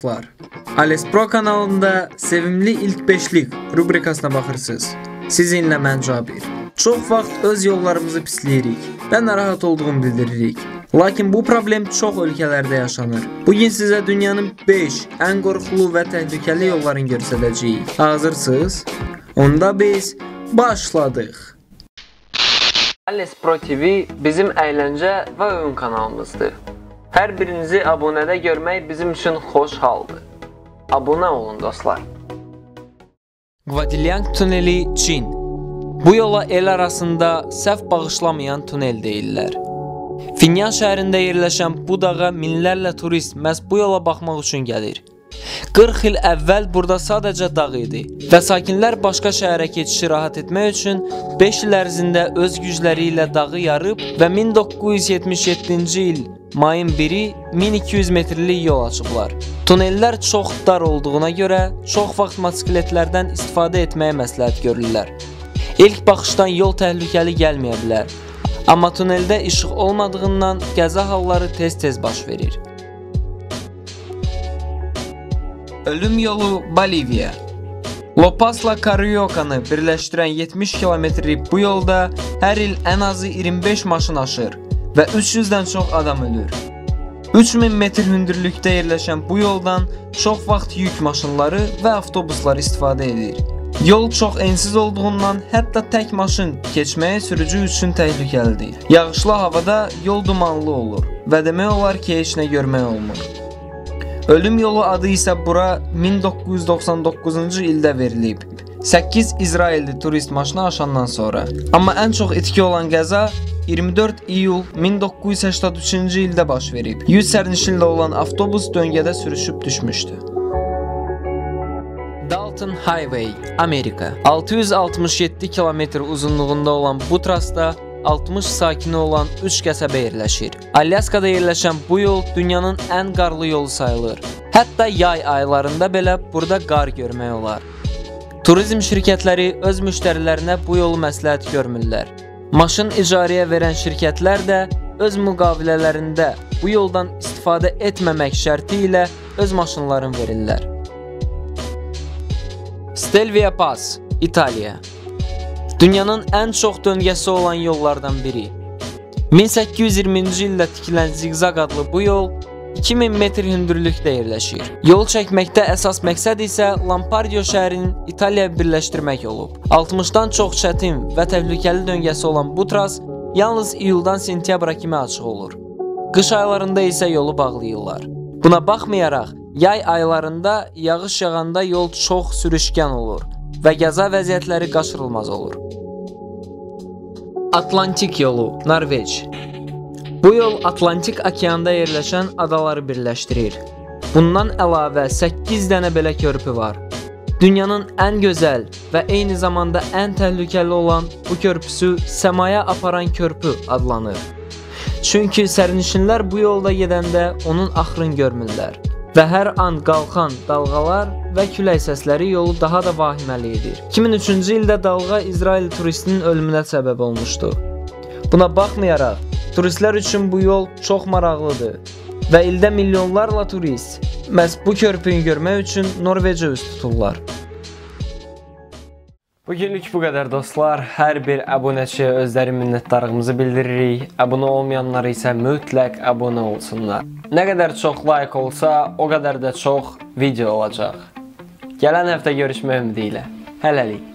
dostlar. AliExPro kanalında sevimli ilk beşlik rubrikasına baxırsınız. Sizinlə mən Cabir. Çox vaxt öz yollarımızı pisləyirik və narahat olduğunu bildiririk. Lakin bu problem çox ölkələrdə yaşanır. Bugün sizə dünyanın 5 ən qorxulu və təhlükəli yollarını göstərəcəyik. Hazırsınız? Onda biz başladıq. AliExPro TV bizim əyləncə və oyun kanalımızdır. Hər birinizi abunədə görmək bizim üçün xoş haldır. Abunə olun dostlar. Guadiliang tuneli, Çin. Bu yola el arasında səhv bağışlamayan tunel deyirlər. Finyan şəhərində yerləşən bu dağa minlərlə turist məhz bu yola baxmaq üçün gəlir. 40 il əvvəl burada sadəcə dağ idi və sakinlər başqa şəhərə keçişi rahat etmək üçün 5 il ərzində öz gücləri ilə dağı yarıb və 1977-ci il mayın 1-i 1200 metrlik yol açıblar. Tunellər çox dar olduğuna görə çox vaxt motosikletlərdən istifadə etməyə məsləhət görürlər. İlk baxışdan yol təhlükəli gəlməyə bilər, amma tuneldə işıq olmadığından qəza halları tez-tez baş verir. Ölüm yolu Boliviya. Lopasla Cariocanı birləşdirən 70 kilometrlik bu yolda hər il ən azı 25 maşın aşır və 300-dən çox adam ölür. 3000 metr hündürlükdə yerləşən bu yoldan çox vaxt yük maşınları və avtobuslar istifadə edir. Yol çox ensiz olduğundan hətta tək maşın keçməyə sürücü üçün təhlükəlidir. Yağışlı havada yol dumanlı olur və demək olar ki, heç nə görmək olmur. Ölüm yolu adı isə bura 1999-cu ildə verilib. 8 İsrailli turist maşını aşandan sonra. Amma ən çox itki olan qəza 24 iyul 1983-cü ildə baş verib. 100 sərnişinli olan avtobus döngədə sürüşüb düşmüşdü. Dalton Highway, Amerika. 667 kilometr uzunluğunda olan bu trasda 60 sakini olan 3 qəsəbə yerləşir. Alyaskada yerləşən bu yol dünyanın ən qarlı yolu sayılır. Hətta yay aylarında belə burada qar görmək olar. Turizm şirkətləri öz müştərilərinə bu yolu məsləhət görmürlər. Maşın icarəyə verən şirkətlər də öz müqavilələrində bu yoldan istifadə etməmək şərti ilə öz maşınlarını verirlər. Stelvia Pass, İtaliya. Dünyanın ən çox döngəsi olan yollardan biri. 1820-ci ildə tikilən Zigzag adlı bu yol 2000 metr hündürlükdə yerləşir. Yol çəkməkdə əsas məqsəd isə Lampardio şəhərinin İtaliyaya birləşdirmək olub. 60-dan çox çətin və təhlükəli döngəsi olan bu tras yalnız iyuldan sentyabra kimi açıq olur. Qış aylarında isə yolu bağlayırlar. Buna baxmayaraq, yay aylarında yağış yağanda yol çox sürüşkən olur və qəza vəziyyətləri qaçırılmaz olur. Atlantik yolu, Norveç. Bu yol Atlantik okeanda yerləşən adaları birləşdirir. Bundan əlavə 8 dənə belə körpü var. Dünyanın ən gözəl və eyni zamanda ən təhlükəli olan bu körpüsü səmaya aparan körpü adlanır. Çünki sərnişinlər bu yolda gedəndə onun axırını görmürlər və hər an qalxan dalğalar və külək səsləri yolu daha da vahiməli edir. 2003-cü ildə dalğa İsrail turistinin ölümünə səbəb olmuşdu. Buna baxmayaraq, turistlər üçün bu yol çox maraqlıdır və ildə milyonlarla turist məhz bu körpünü görmək üçün Norveçə üz tuturlar. Bugünlük bu qədər dostlar. Hər bir abunəçiyə özləri minnətdarlığımızı bildiririk. Abunə olmayanlar isə mütləq abunə olsunlar. Nə qədər çox like olsa, o qədər də çox video olacaq. Gələn həftə görüşmək ümidi ilə. Hələlik.